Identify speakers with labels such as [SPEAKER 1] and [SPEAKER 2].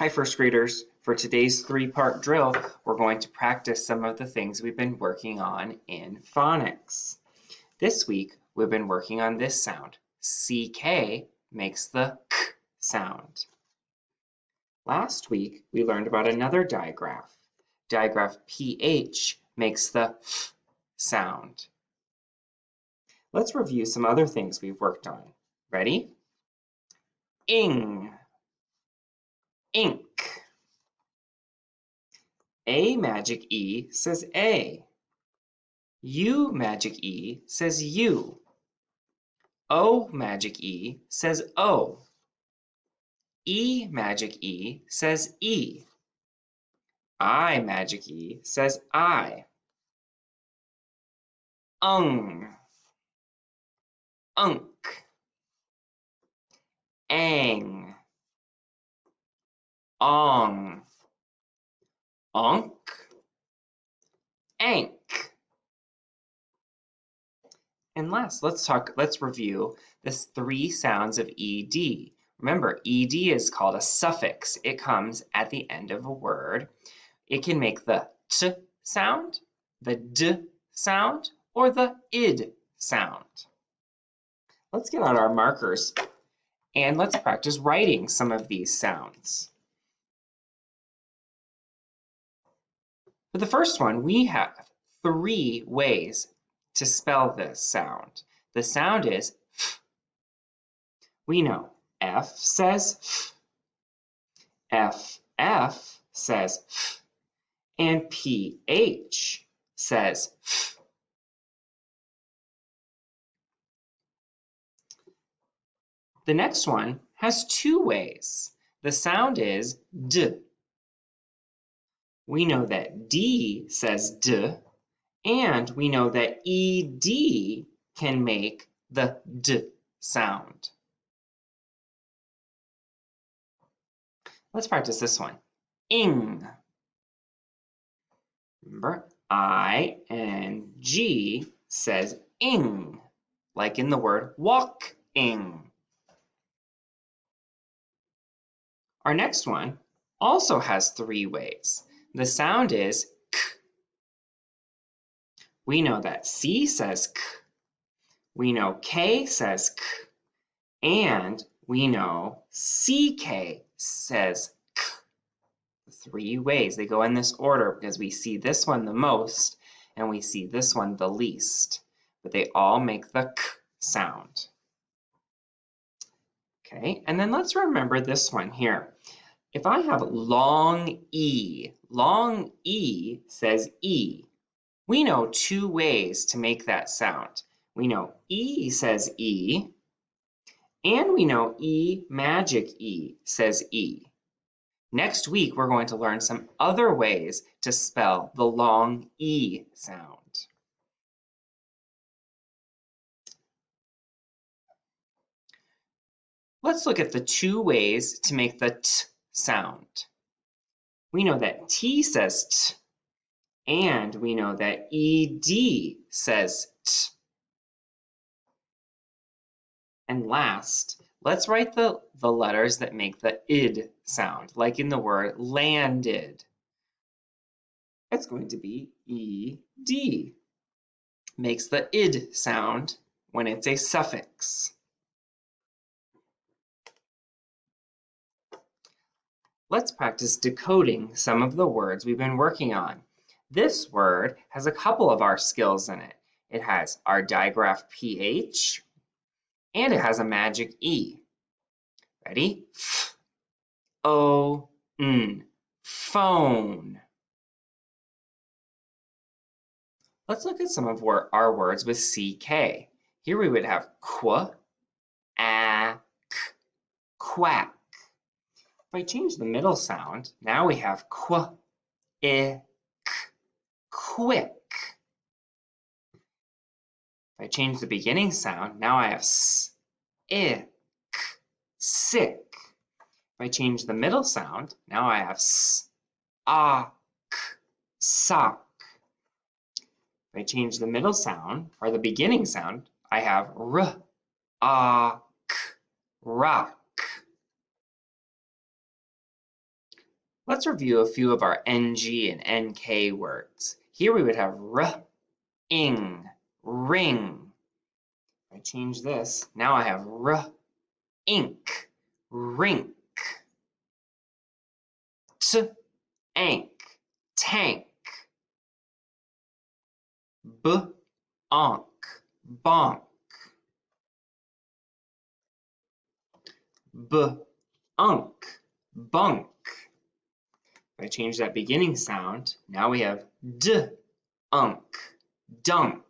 [SPEAKER 1] Hi, first graders. For today's three-part drill, we're going to practice some of the things we've been working on in phonics. This week, we've been working on this sound. CK makes the K sound. Last week, we learned about another digraph. Digraph PH makes the F sound. Let's review some other things we've worked on. Ready? Ing, ink. A magic E says A. U magic E says U. O magic E says O. E magic E says E. I magic E says I. Ung, unk. Ang, ong. Onk, ank. And last, let's review the three sounds of ED. Remember, ED is called a suffix. It comes at the end of a word. It can make the T sound, the D sound, or the ID sound. Let's get out our markers and let's practice writing some of these sounds. For the first one, we have three ways to spell this sound. The sound is F. We know F says F, FF says F, and PH says F. The next one has two ways. The sound is D. We know that D says D, and we know that ED can make the D sound. Let's practice this one. Ing. Remember, I-N-G says ing, like in the word walk-ing. Our next one also has three ways. The sound is K. We know that C says K, we know K says K, and we know CK says K. Three ways. They go in this order because we see this one the most and we see this one the least, but they all make the K sound. Okay, and then let's remember this one here. If I have long E says E. We know two ways to make that sound. We know E says E, and we know E magic E says E. Next week, we're going to learn some other ways to spell the long E sound. Let's look at the two ways to make the T sound. We know that T says T, and we know that ED says T. And last, let's write the letters that make the ID sound, like in the word landed. It's going to be ED. Makes the ID sound when it's a suffix. Let's practice decoding some of the words we've been working on. This word has a couple of our skills in it. It has our digraph PH, and it has a magic E. Ready? F-O-N, phone. Let's look at some of our words with CK. Here we would have qu, a, k, quack. If I change the middle sound, now we have qu, I, k, quick. If I change the beginning sound, now I have s, I, k, sick. If I change the middle sound, now I have s, a, k, sock. If I change the middle sound, or the beginning sound, I have r, a, k, rock. Let's review a few of our ng and nk words. Here we would have ing, ring. If I change this, now I have ink, rink. Ank, tank. Onk, bonk. Unk, bunk. If I change that beginning sound, now we have unk, dunk.